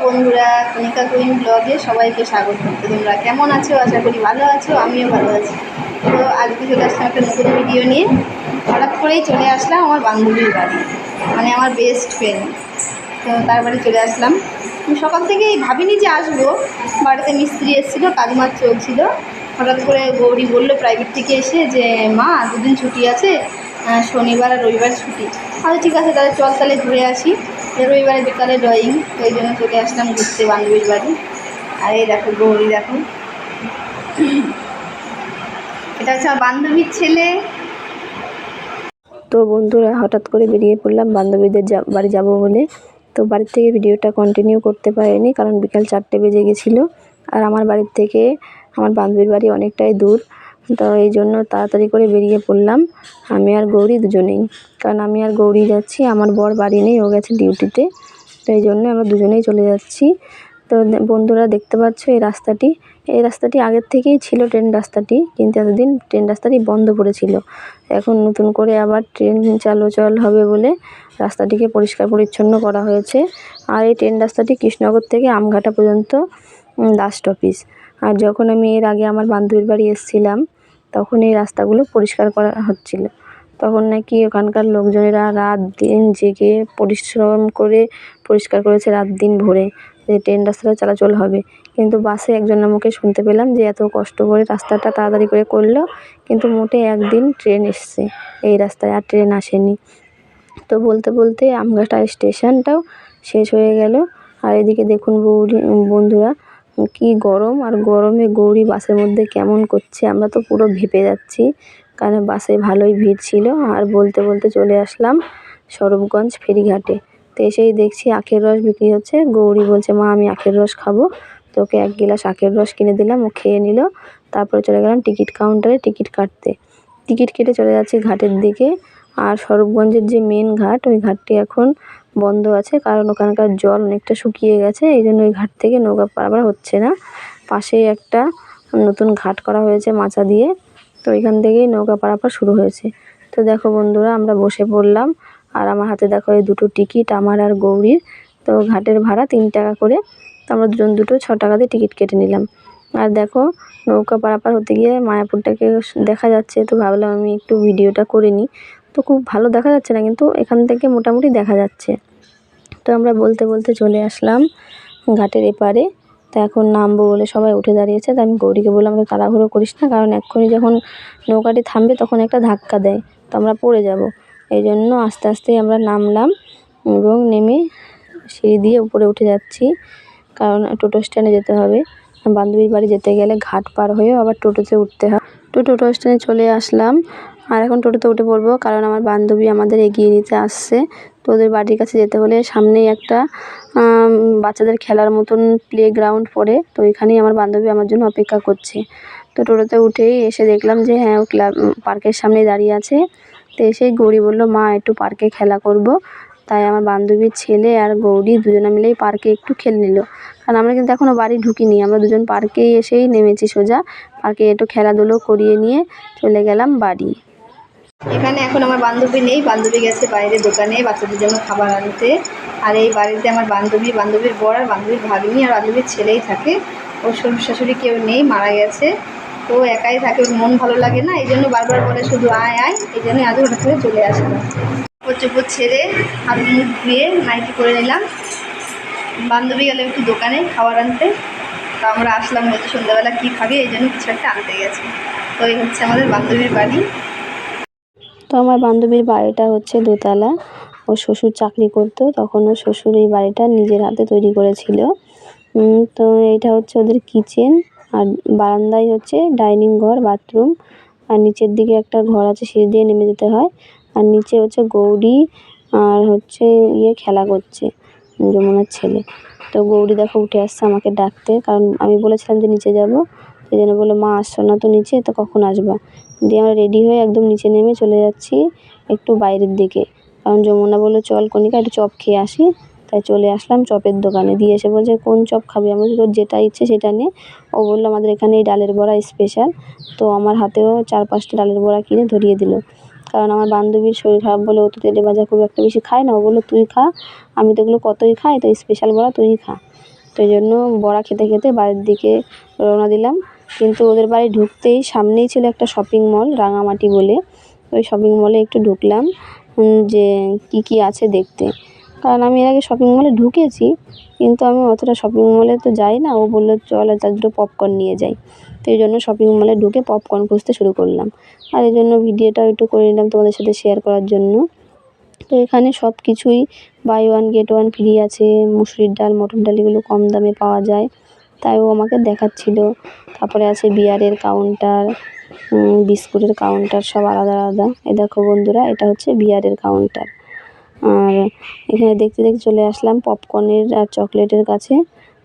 বন্ধুরা, কণিকা কুইন ব্লগে সবাইকে স্বাগত। তোমরা কেমন আছো? আশা করি ভালো আছো, আমিও ভালো আছি। তো আজকে চলে আসলাম একটা নতুন ভিডিও নিয়ে। হঠাৎ করেই চলে আসলাম আমার বান্ধবীর বাড়ি, মানে আমার বেস্ট ফ্রেন্ড। তো তার বাড়ি চলে আসলাম। সকাল থেকেই ভাবিনি যে আসবো, বাড়িতে মিস্ত্রি এসেছিলো, কাজমাজ চলছিল। হঠাৎ করে গৌরী বললো প্রাইভেট থেকে এসে যে মা দুদিন ছুটি আছে, শনিবার আর রবিবার ছুটি। আচ্ছা ঠিক আছে, তাহলে চল তাহলে ঘুরে আসি। রবিবারে বিকালে ড্রয়িং, তো এই জন্য চলে আসলাম ঘুরতে বান্ধবীর বাড়ি। আর এই দেখো গৌরী, দেখো এটা হচ্ছে আমার বান্ধবীর ছেলে। তো বন্ধুরা, হঠাৎ করে বেরিয়ে পড়লাম বান্ধবীদের বাড়ি যাব বলে। তো বাড়ির থেকে ভিডিওটা কন্টিনিউ করতে পারিনি, কারণ বিকাল 4টে বেজে গেছিলো। আর আমার বাড়ির থেকে আমার বান্ধবীর বাড়ি অনেকটাই দূর। তো এই জন্য তাড়াতাড়ি করে বেরিয়ে পড়লাম আমি আর গৌরী দুজনেই। কারণ আমি আর গৌরী যাচ্ছি, আমার বর বাড়ি নেই, ও গেছে ডিউটিতে। তো এই জন্য আমরা দুজনেই চলে যাচ্ছি। তো বন্ধুরা দেখতে পাচ্ছ এই রাস্তাটি আগের থেকেই ছিল ট্রেন রাস্তাটি, কিন্তু এতদিন ট্রেন রাস্তাটি বন্ধ পড়েছিল। এখন নতুন করে আবার ট্রেন চলাচল হবে বলে রাস্তাটিকে পরিষ্কার পরিচ্ছন্ন করা হয়েছে। আর এই ট্রেন রাস্তাটি কৃষ্ণনগর থেকে আমঘাটা পর্যন্ত লাস্ট অফিস। আর যখন আমি এর আগে আমার বান্ধবীর বাড়ি এসেছিলাম, তখন এই রাস্তাগুলো পরিষ্কার করা হচ্ছিল। তখন নাকি ওখানকার লোকজনেরা রাত দিন জেগে পরিশ্রম করে পরিষ্কার করেছে, রাত দিন ভরে, যে ট্রেন রাস্তাটা চলাচল হবে। কিন্তু বাসে একজনের মুখে শুনতে পেলাম যে এত কষ্ট করে রাস্তাটা তাড়াতাড়ি করে করলো, কিন্তু মোটে একদিন ট্রেন এসছে এই রাস্তায়, আর ট্রেন আসেনি। তো বলতে বলতে আমঘাটা স্টেশনটাও শেষ হয়ে গেল। আর এদিকে দেখুন বন্ধুরা, কি গরম, আর গরমে গৌরী বাসের মধ্যে কেমন করছে। আমরা তো পুরো ভেপে যাচ্ছি, কারণ বাসে ভালোই ভিড় ছিল। আর বলতে বলতে চলে আসলাম স্বরূপগঞ্জ ফেরিঘাটে। তো এসেই দেখছি আখের রস বিক্রি হচ্ছে। গৌরী বলছে মা আমি আখের রস খাবো। তো ওকে 1 গ্লাস আখের রস কিনে দিলাম, ও খেয়ে নিল। তারপরে চলে গেলাম টিকিট কাউন্টারে টিকিট কাটতে। টিকিট কেটে চলে যাচ্ছি ঘাটের দিকে। আর স্বরূপগঞ্জের যে মেন ঘাট, ওই ঘাটটি এখন বন্ধ আছে, কারণ ওখানকার জল অনেকটা শুকিয়ে গেছে। এই জন্য ওই ঘাট থেকে নৌকা পারাপার হচ্ছে না। পাশেই একটা নতুন ঘাট করা হয়েছে মাচা দিয়ে, তো ওইখান থেকেই নৌকা পারাপার শুরু হয়েছে। তো দেখো বন্ধুরা, আমরা বসে পড়লাম। আর আমার হাতে দেখো এই 2টো টিকিট, আমার আর গৌরীর। তো ঘাটের ভাড়া 3 টাকা করে। তো আমরা দুজন 6 টাকা দিয়ে টিকিট কেটে নিলাম। আর দেখো নৌকা পারাপার হতে গিয়ে মায়াপুরটাকে দেখা যাচ্ছে। তো ভাবলাম আমি একটু ভিডিওটা করে নিই। তো খুব ভালো দেখা যাচ্ছে না, কিন্তু এখান থেকে মোটামুটি দেখা যাচ্ছে। তো আমরা বলতে বলতে চলে আসলাম ঘাটের এপারে। তো এখন নামবো বলে সবাই উঠে দাঁড়িয়েছে। তো আমি গৌরীকে বললাম তো তাড়াহুড়ো করিস না, কারণ এক্ষুনি যখন নৌকাটি থামবে তখন একটা ধাক্কা দেয়, তো আমরা পড়ে যাব। এই জন্য আস্তে আস্তেই আমরা নামলাম এবং নেমে সিঁড়ি দিয়ে উপরে উঠে যাচ্ছি, কারণ টোটো স্ট্যান্ডে যেতে হবে। বান্ধবীর বাড়ি যেতে গেলে ঘাট পার হয়েও আবার টোটোতে উঠতে হয়। তো টোটো স্ট্যান্ডে চলে আসলাম, আর এখন টোটোতে উঠে পড়বো, কারণ আমার বান্ধবী আমাদের এগিয়ে নিতে আসছে। তো ওদের বাড়ির কাছে যেতে হলে সামনেই একটা বাচ্চাদের খেলার মতন প্লেগ্রাউন্ড পড়ে, তো এখানেই আমার বান্ধবী আমার জন্য অপেক্ষা করছে। তো টোটোতে উঠেই এসে দেখলাম যে হ্যাঁ, ও পার্কের সামনে দাঁড়িয়ে আছে। তো এসেই গৌরী বললো মা একটু পার্কে খেলা করব। তাই আমার বান্ধবীর ছেলে আর গৌরী দুজনে মিলেই পার্কে একটু খেলে নিল। কারণ আমরা কিন্তু এখনও বাড়ি ঢুকিনি, আমরা দুজন পার্কেই এসেই নেমেছি সোজা। পার্কে একটু খেলাধুলো করিয়ে নিয়ে চলে গেলাম বাড়ি। এখানে এখন আমার বান্ধবী নেই, বান্ধবী গেছে বাইরে দোকানে বাচ্চাদের জন্য খাবার আনতে। আর এই বাড়িতে আমার বান্ধবীর বর আর বান্ধবীর ভাগ্নি আর বান্ধবীর ছেলেই থাকে। ওর শ্বশুর শাশুড়ি কেউ নেই, মারা গেছে। তো একাই থাকে, ওর মন ভালো লাগে না, এই জন্য বারবার বলে শুধু আয় আয়। এই জন্যই আজ হঠাৎ করে চলে আসলাম। চোপড় ছেড়ে হাত মুখ ধুয়ে নাইটি করে নিলাম। বান্ধবী গেলে একটু দোকানে খাবার আনতে, তো আমরা আসলাম, বলতে সন্ধ্যাবেলা কী খাবি, এই জন্য কিছু একটা আনতে গেছে। তো এই হচ্ছে আমাদের বান্ধবীর বাড়ি। তো আমার বান্ধবীর বাড়িটা হচ্ছে দোতলা। ওর শ্বশুর চাকরি করতো, তখন ওর শ্বশুর এই বাড়িটা নিজের হাতে তৈরি করেছিল। তো এইটা হচ্ছে ওদের কিচেন, আর বারান্দায় হচ্ছে ডাইনিং ঘর, বাথরুম। আর নিচের দিকে একটা ঘর আছে, সিঁড়ি দিয়ে নেমে যেতে হয়। আর নিচে হচ্ছে গৌরী আর হচ্ছে খেলা করছে, যমুনার ছেলে। তো গৌরী দেখো উঠে আসছে আমাকে ডাকতে, কারণ আমি বলেছিলাম যে নিচে যাব। সেই জন্য বললো মা আসছো না তো নিচে, তো কখন আসবা। দিয়ে আমরা রেডি হয়ে একদম নিচে নেমে চলে যাচ্ছি একটু বাইরের দিকে, কারণ যমুনা বললো চল কণিকা একটু চপ খেয়ে আসি। তাই চলে আসলাম চপের দোকানে। দিয়ে এসে বলছে কোন চপ খাবি, আমি তোর যেটা ইচ্ছে সেটা নে। ও বললো আমাদের এখানে এই ডালের বড়া স্পেশাল। তো আমার হাতেও 4-5টা ডালের বড়া কিনে ধরিয়ে দিল, কারণ আমার বান্ধবীর শরীর খারাপ বলে ও তো তেলে ভাজা খুব একটা বেশি খায় না। ও বললো তুই খা, আমি তো এগুলো কতই খাই, তো স্পেশাল বড়া তুই খা। তো এই জন্য বড়া খেতে খেতে বাড়ির দিকে রওনা দিলাম। কিন্তু ওদের বাড়ি ঢুকতেই সামনেই ছিল একটা শপিং মল রাঙামাটি বলে। ওই শপিং মলে একটু ঢুকলাম যে কি আছে দেখতে। কারণ আমি এর আগে শপিং মলে ঢুকেছি, কিন্তু আমি অতটা শপিং মলে তো যাই না। ও বলল চল তার দুটো পপকর্ন নিয়ে যাই। তো এই জন্য শপিং মলে ঢুকে পপকর্ন খুঁজতে শুরু করলাম। আর এই জন্য ভিডিওটাও একটু করে নিলাম তোমাদের সাথে শেয়ার করার জন্য। তো এখানে সব কিছুই buy one get one free আছে। মুসুরির ডাল, মটর ডাল এগুলো কম দামে পাওয়া যায়, তাই ও আমাকে দেখাচ্ছিল। তারপরে আছে বিয়ারের কাউন্টার, বিস্কুটের কাউন্টার, সব আলাদা আলাদা। এই দেখো বন্ধুরা, এটা হচ্ছে বিয়ারের কাউন্টার। আর এখানে দেখতে দেখতে চলে আসলাম পপকর্নের আর চকলেটের কাছে।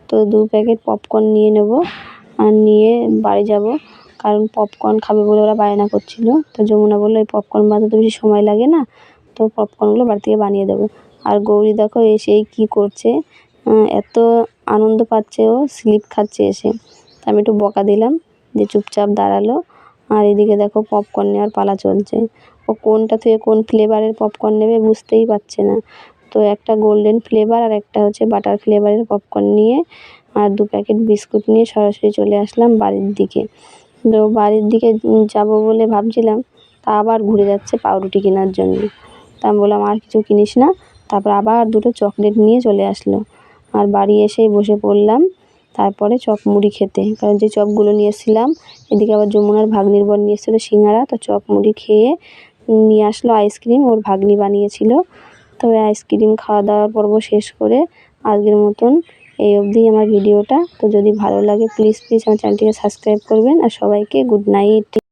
তো 2 প্যাকেট পপকর্ন নিয়ে নেব আর নিয়ে বাড়ি যাব, কারণ পপকর্ন খাবে বলে ওরা বায়না করছিল। তো যমুনা বললো এই পপকর্ন বানাতে বেশি সময় লাগে না, তো পপকর্নগুলো বাড়ি থেকে বানিয়ে দেবো। আর গৌরী দেখো এসেই কী করছে, এত আনন্দ পাচ্ছে, ও স্লিপ খাচ্ছে এসে। তা আমি একটু বকা দিলাম যে চুপচাপ দাঁড়ালো। আর এদিকে দেখো পপকর্ন নেওয়ার পালা চলছে। ও কোনটা থেকে কোন ফ্লেভারের পপকর্ন নেবে বুঝতেই পারছে না। তো একটা গোল্ডেন ফ্লেভার আর একটা হচ্ছে বাটার ফ্লেভারের পপকর্ন নিয়ে আর 2 প্যাকেট বিস্কুট নিয়ে সরাসরি চলে আসলাম বাড়ির দিকে। তো বাড়ির দিকে যাব বলে ভাবছিলাম, তা আবার ঘুরে যাচ্ছে পাউরুটি কেনার জন্য। তা আমি বললাম আর কিছু কিনিস না। তারপর আবার 2টো চকলেট নিয়ে চলে আসলো। আর বাড়ি এসেই বসে পড়লাম তারপরে চপ মুড়ি খেতে, কারণ যে চপগুলো নিয়ে এসেছিলাম, এদিকে আবার যমুনার ভাগ্নির বোন নিয়ে এসেছিলো সিঙ্গারা। তো চপ মুড়ি খেয়ে নিয়ে আসলো আইসক্রিম, ওর ভাগ্নি বানিয়েছিল। তবে আইসক্রিম খাওয়া দাওয়ার পর্ব শেষ করে আজকের মতন এই অবধি আমার ভিডিওটা। তো যদি ভালো লাগে প্লিজ আমার চ্যানেলটিকে সাবস্ক্রাইব করবেন। আর সবাইকে গুড নাইট।